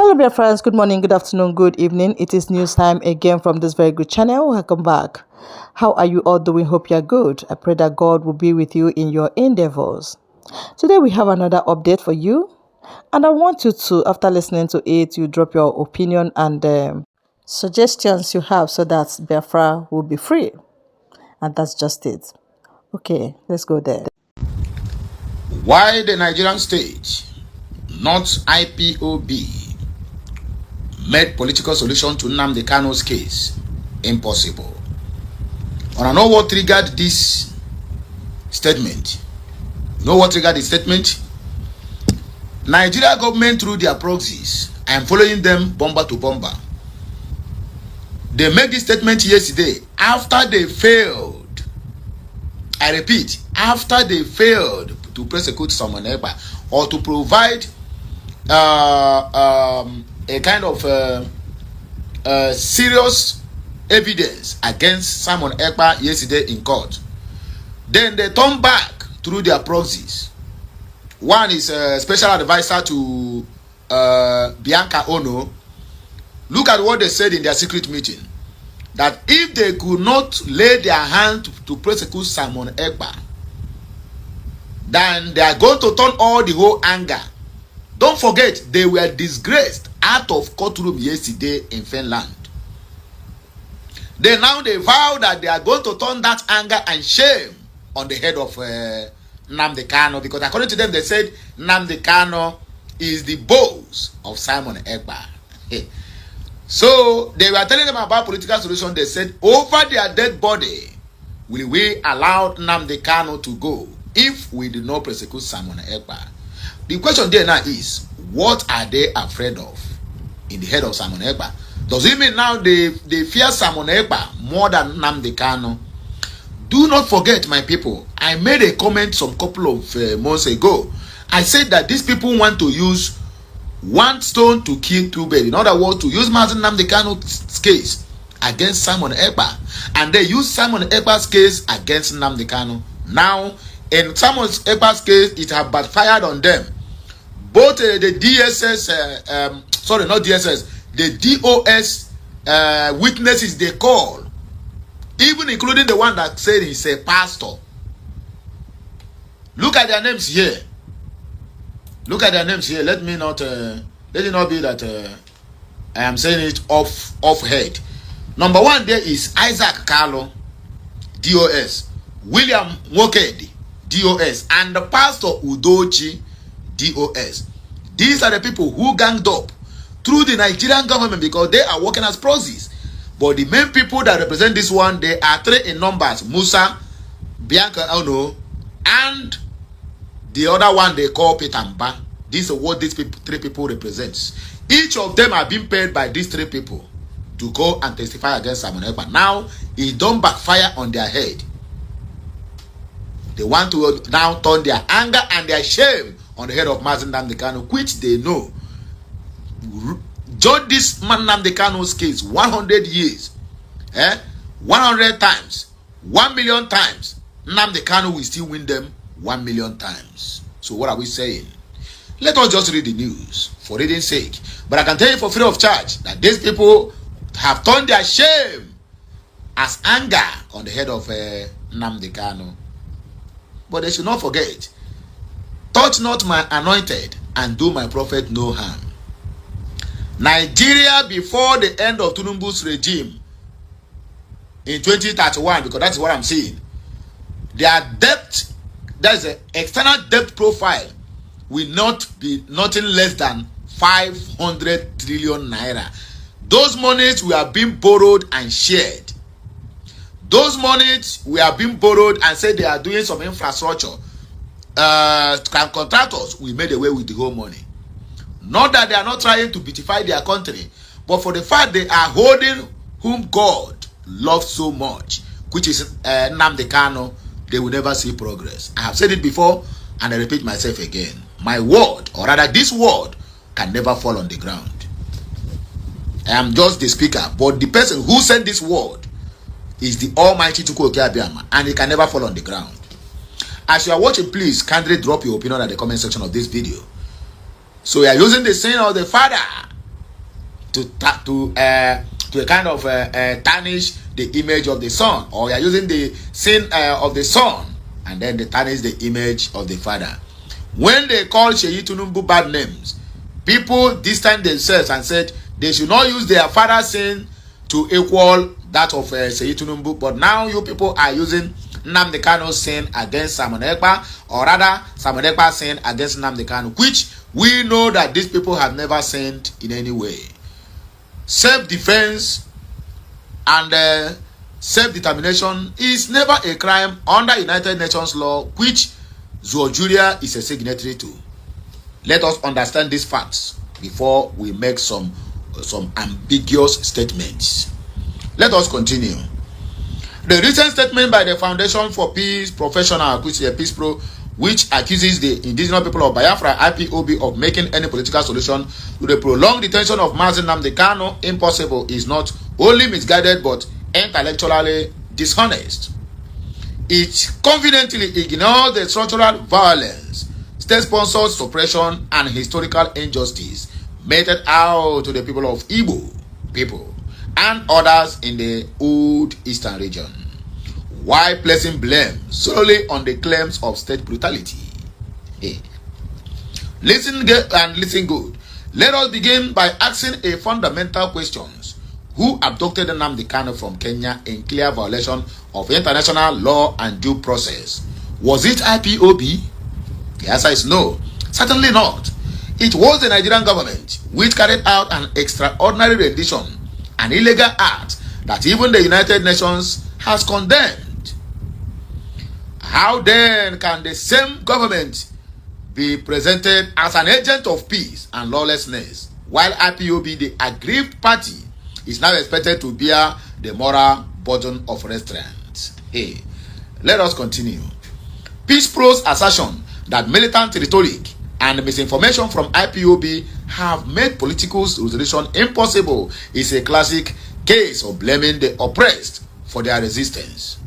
Hello, dear friends. Good morning, good afternoon, good evening. It is news time again from this very good channel. Welcome back. How are you all doing? Hope you're good. I pray that God will be with you in your endeavors. Today, we have another update for you. And I want you to, after listening to it, you drop your opinion and suggestions you have so that Biafra will be free. And that's just it. Okay, let's go there. Why the Nigerian state, not IPOB, made political solution to Nnamdi Kanu's case impossible. And I know what triggered this statement. Know what triggered the statement? Nigeria government through their proxies. I am following them bomber to bomber. They made this statement yesterday after they failed. I repeat, after they failed to prosecute someone or to provide a kind of serious evidence against Simon Ekpa yesterday in court. Then they turn back through their proxies. One is a special advisor to Bianca Ono. Look at what they said in their secret meeting. That if they could not lay their hand to prosecute Simon Ekpa, then they are going to turn all the whole anger. Don't forget, they were disgraced out of courtroom yesterday in Finland. They vow that they are going to turn that anger and shame on the head of Nnamdi Kanu, because according to them, they said Nnamdi Kanu is the boss of Simon Ekpa. So they were telling them about political solution. They said, over their dead body, will we allow Nnamdi Kanu to go if we do not prosecute Simon Ekpa? The question there now is, what are they afraid of in the head of Simon Ekpa? Does it mean now they fear Simon Ekpa more than Nnamdi Kanu? Do not forget, my people, I made a comment some couple of months ago. I said that these people want to use one stone to kill two birds. In other words, to use Nnamdi Kanu's case against Simon Ekpa, and they use Simon Ekpa's case against Nnamdi Kanu. Now, in Simon Ekpa's case, it has backfired on them. Both the DSS, sorry, not DSS, the DOS witnesses they call, even including the one that said he's a pastor. Look at their names here. Look at their names here. Let it not be that I am saying it off head. Number one there is Isaac Carlo, DOS, William Wokedi, DOS, and the pastor Udochi, DOS. These are the people who ganged up through the Nigerian government because they are working as proxies. But the main people that represent this one, they are three in numbers: Musa, Bianca Ono, and the other one they call Petamba. These are what these three people represent. Each of them are being paid by these three people to go and testify against Simon Ekpa. Now, it don't backfire on their head. They want to now turn their anger and their shame on the head of Nnamdi Kanu, which they know. Judge this man Nnamdi Kanu's case 100 years, 100 times, 1 million times. Nnamdi Kanu will still win them 1 million times. So what are we saying? Let us just read the news for reading's sake. But I can tell you for free of charge that these people have turned their shame as anger on the head of Nnamdi Kanu. But they should not forget, touch not my anointed and do my prophet no harm. Nigeria, before the end of Tinubu's regime in 2031, because that's what I'm seeing, their debt, there's an external debt profile, will not be nothing less than 500 trillion naira. Those monies were being borrowed and shared. Those monies were being borrowed and said they are doing some infrastructure. Contractors will made away with the whole money. Not that they are not trying to beautify their country, but for the fact they are holding whom God loves so much, which is Nnamdi Kanu, they will never see progress. I have said it before, and I repeat myself again. My word, or rather this word, can never fall on the ground. I am just the speaker, but the person who sent this word is the Almighty Chukwu Okeabiama, and it can never fall on the ground. As you are watching, please kindly drop your opinion at the comment section of this video. So we are using the saying of the father to a kind of tarnish the image of the son, or you are using the sin of the son, and then they tarnish the image of the father. When they call Seyi Tinubu bad names, people distanced themselves and said they should not use their father's sin to equal that of Seyi Tinubu. But now you people are using Nnamdi Kanu's sin against Simon Ekpa, or rather Simon Ekpa's sin against Nnamdi Kanu, which we know that these people have never sinned in any way. Self-defense and self-determination is never a crime under United Nations law, which Zojuria is a signatory to. Let us understand these facts before we make some ambiguous statements. Let us continue. The recent statement by the Foundation for Peace Professional, which is a Peace Pro, which accuses the indigenous people of Biafra, IPOB, of making any political solution to the prolonged detention of Mazi Nnamdi Kanu impossible, is not only misguided but intellectually dishonest. It conveniently ignores the structural violence, state-sponsored suppression, and historical injustice meted out to the people of Igbo people and others in the old eastern region, while placing blame solely on the claims of state brutality. Hey. Listen good. Let us begin by asking a fundamental question. Who abducted Nnamdi Kanu from Kenya in clear violation of international law and due process? Was it IPOB? The answer is no. Certainly not. It was the Nigerian government which carried out an extraordinary rendition, an illegal act that even the United Nations has condemned. How then can the same government be presented as an agent of peace and lawlessness, while IPOB, the aggrieved party, is now expected to bear the moral burden of restraint? Hey, let us continue. Peace Pro's assertion that militant rhetoric and misinformation from IPOB have made political resolution impossible is a classic case of blaming the oppressed for their resistance.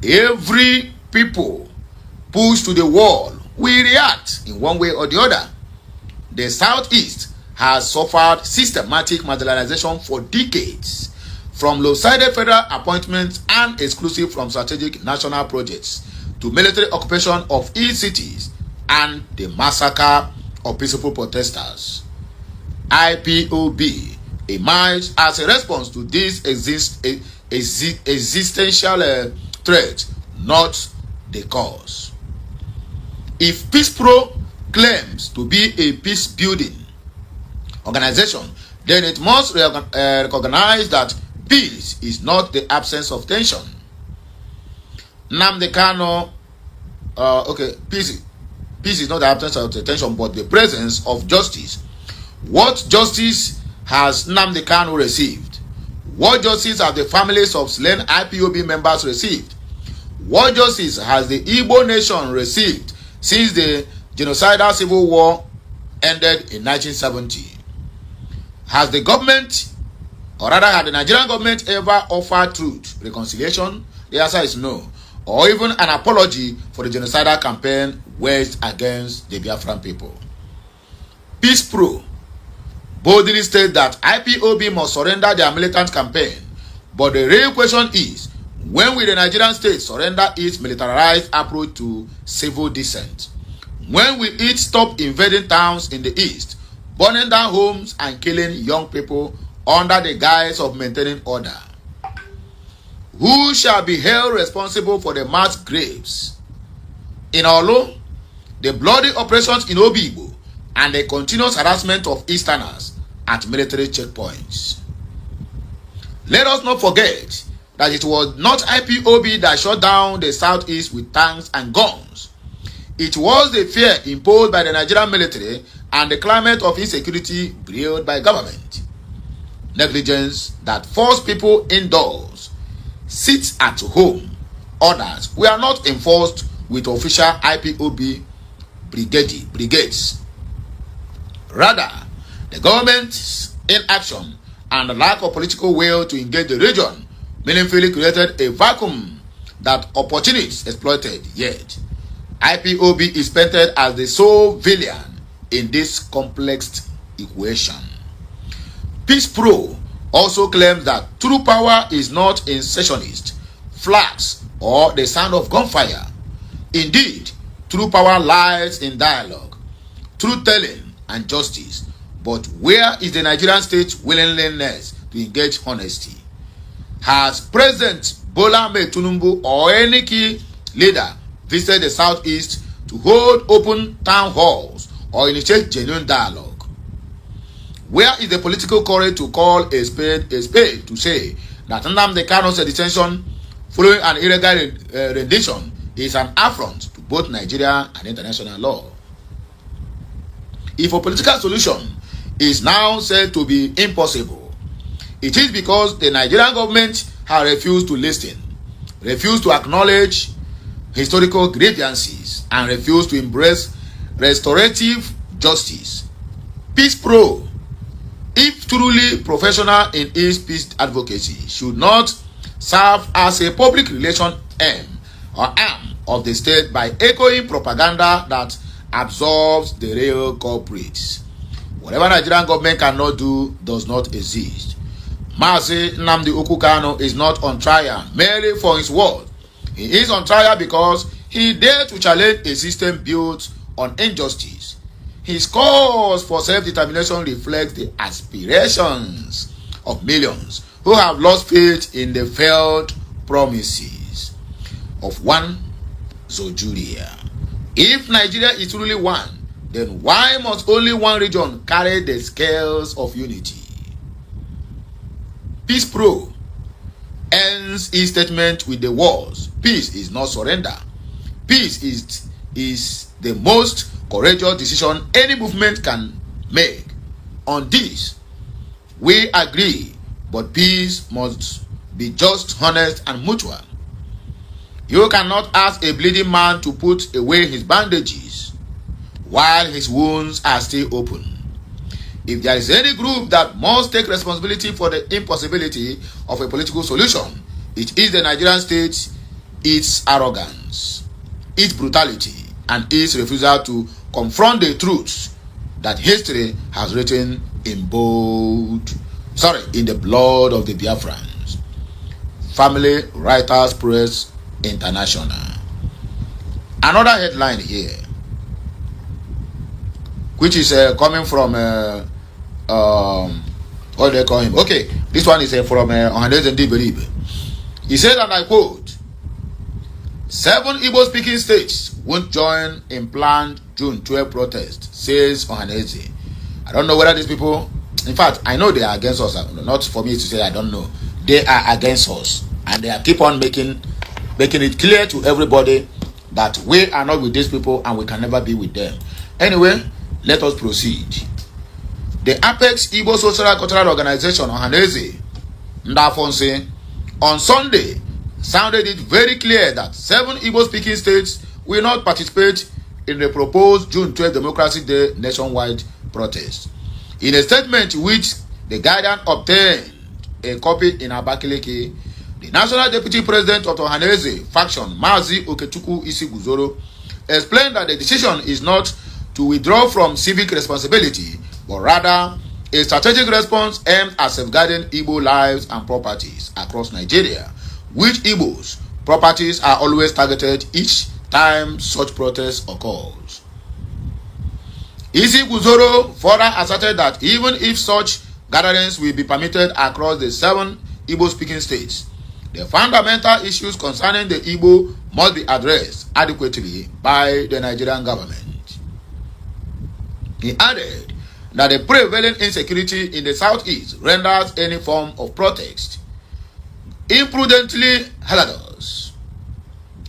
Every people pushed to the wall will react in one way or the other. The Southeast has suffered systematic marginalization for decades, from lopsided federal appointments and exclusive from strategic national projects to military occupation of its cities and the massacre of peaceful protesters. IPOB emerged as a response to this existential threat, not the cause. If Peace Pro claims to be a peace-building organization, then it must recognize that peace is not the absence of tension. Nnamdi Kanu, peace is not the absence of tension, but the presence of justice. What justice has Nnamdi Kanu received? What justice have the families of slain IPOB members received? What justice has the Igbo nation received since the genocidal civil war ended in 1970? Has the government, or rather had the Nigerian government, ever offered truth, reconciliation? The answer is no. Or even an apology for the genocidal campaign waged against the Biafran people. Peace Pro boldly states that IPOB must surrender their militant campaign. But the real question is, when will the Nigerian state surrender its militarized approach to civil dissent? When will it stop invading towns in the east, burning down homes and killing young people under the guise of maintaining order? Who shall be held responsible for the mass graves in Olo, the bloody operations in Obigbo, and the continuous harassment of Easterners at military checkpoints? Let us not forget that it was not IPOB that shut down the Southeast with tanks and guns. It was the fear imposed by the Nigerian military and the climate of insecurity brewed by government. Negligence that forced people indoors, sit at home. Orders were not enforced with official IPOB brigades. Rather, the government's inaction and the lack of political will to engage the region meaningfully created a vacuum that opportunists exploited. Yet, IPOB is painted as the sole villain in this complex equation. Peace Pro also claims that true power is not in secessionist, flags, or the sound of gunfire. Indeed, true power lies in dialogue, truth-telling, and justice. But where is the Nigerian state's willingness to engage honesty? Has President Bola Ahmed Tinubu or any key leader visited the Southeast to hold open town halls or initiate genuine dialogue? Where is the political courage to call a spade to say that Nnamdi Kanu's detention following an illegal rendition is an affront to both Nigeria and international law? If a political solution is now said to be impossible, it is because the Nigerian government has refused to listen, refused to acknowledge historical grievances, and refused to embrace restorative justice. Peace Pro, if truly professional in its peace advocacy, should not serve as a public relation arm of the state by echoing propaganda that absorbs the real culprits. Whatever Nigerian government cannot do does not exist. Mazi Nnamdi Kanu is not on trial merely for his word. He is on trial because he dared to challenge a system built on injustice. His cause for self-determination reflects the aspirations of millions who have lost faith in the failed promises of one Zojuria. If Nigeria is truly one, then why must only one region carry the scales of unity? Peace Pro ends his statement with the words, "Peace is not surrender. Peace is the most courageous decision any movement can make. On this, we agree, but peace must be just, honest, and mutual. You cannot ask a bleeding man to put away his bandages while his wounds are still open. If there is any group that must take responsibility for the impossibility of a political solution, it is the Nigerian state, its arrogance, its brutality, and its refusal to confront the truths that history has written in the blood of the Biafrans." Family Writers Press International. Another headline here, which is coming from what do they call him? Okay, this one is from Ohaneze Ndiberibe. He said, and I quote, "7 Igbo-speaking states won't join in planned June 12 protest," says Ohaneze. I don't know whether these people, in fact, I know they are against us. Not for me to say I don't know. They are against us, and they keep on making it clear to everybody that we are not with these people and we can never be with them. Anyway, let us proceed. The Apex Igbo Social and Cultural Organization, Ohaneze Ndafonse, on Sunday sounded it very clear that 7 Igbo-speaking states will not participate in the proposed June 12 Democracy Day nationwide protest. In a statement which the Guardian obtained a copy in Abakaliki, the National Deputy President of the Ohaneze faction, Mazi Okechukwu Isiguzoro, explained that the decision is not to withdraw from civic responsibility, but rather a strategic response aimed at safeguarding Igbo lives and properties across Nigeria, which Igbo's properties are always targeted each time such protest occurs. Isiguzoro further asserted that even if such gatherings will be permitted across the 7 Igbo-speaking states, the fundamental issues concerning the Igbo must be addressed adequately by the Nigerian government. He added that the prevailing insecurity in the southeast renders any form of protest imprudently hazardous,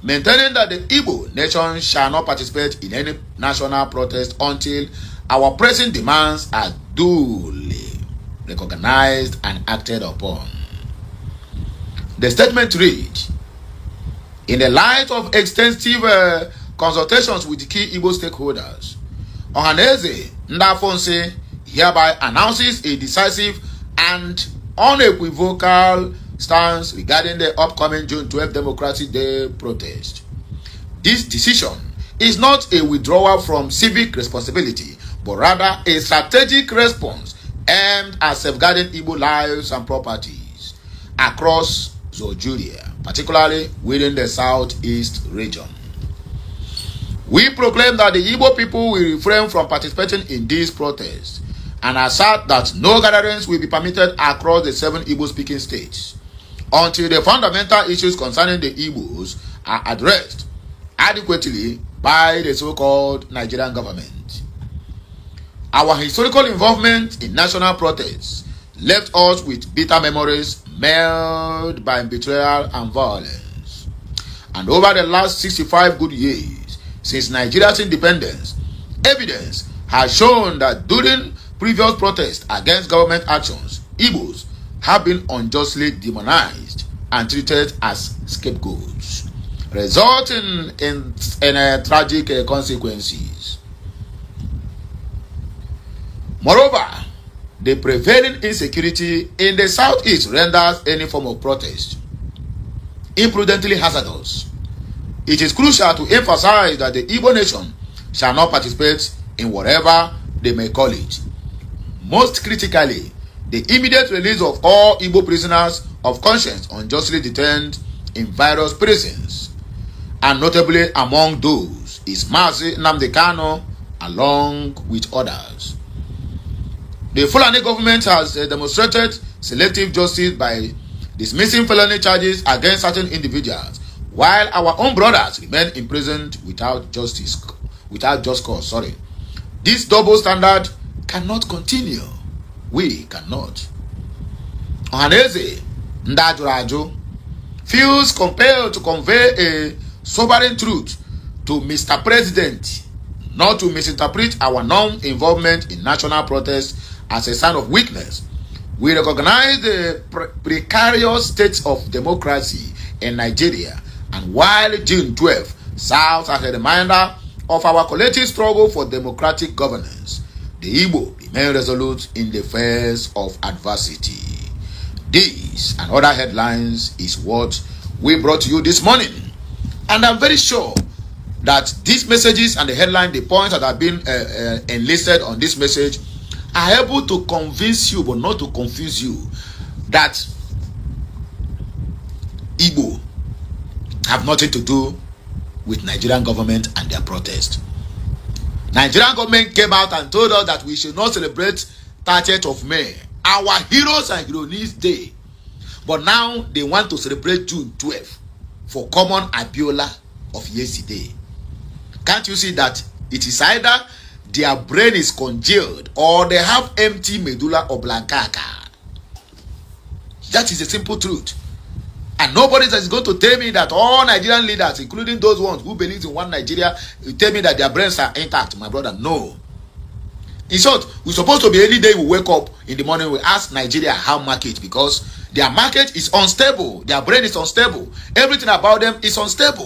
maintaining that the Igbo nation shall not participate in any national protest until our pressing demands are duly recognized and acted upon. The statement read, "In the light of extensive consultations with the key Igbo stakeholders, Ohaneze Ndafonse hereby announces a decisive and unequivocal stance regarding the upcoming June 12 Democracy Day protest. This decision is not a withdrawal from civic responsibility, but rather a strategic response aimed at safeguarding Igbo lives and properties across Nigeria, particularly within the southeast region. We proclaim that the Igbo people will refrain from participating in these protests and assert that no gatherings will be permitted across the 7 Igbo-speaking states until the fundamental issues concerning the Igbos are addressed adequately by the so-called Nigerian government. Our historical involvement in national protests left us with bitter memories marred by betrayal and violence. And over the last 65 good years since Nigeria's independence, evidence has shown that during previous protests against government actions, Igbos have been unjustly demonized and treated as scapegoats, resulting in tragic consequences. Moreover, the prevailing insecurity in the southeast renders any form of protest imprudently hazardous. It is crucial to emphasize that the Igbo nation shall not participate in whatever they may call it. Most critically, the immediate release of all Igbo prisoners of conscience unjustly detained in various prisons, and notably among those is Nnamdi Kanu, along with others. The Fulani government has demonstrated selective justice by dismissing felony charges against certain individuals, while our own brothers remain imprisoned without just cause. This double standard cannot continue. We cannot. Ohaneze Ndajuraju feels compelled to convey a sobering truth to Mr. President, not to misinterpret our non-involvement in national protests as a sign of weakness. We recognize the precarious state of democracy in Nigeria, and while June 12 serves as a reminder of our collective struggle for democratic governance, the Igbo remain resolute in the face of adversity. These and other headlines is what we brought to you this morning, and I'm very sure that these messages and the headline, the points that have been enlisted on this message, are able to convince you, but not to confuse you, that Igbo have nothing to do with Nigerian government and their protest. Nigerian government came out and told us that we should not celebrate 30th of May, our heroes and heroines day. But now they want to celebrate June 12 for common Abiola of yesterday. Can't you see that it is either their brain is congealed or they have empty medulla oblongata? That is the simple truth. And nobody is going to tell me that all Nigerian leaders, including those ones who believe in one Nigeria, will tell me that their brains are intact, my brother. No. In short, we're supposed to be any day we wake up in the morning, we ask Nigeria how market, because their market is unstable. Their brain is unstable. Everything about them is unstable.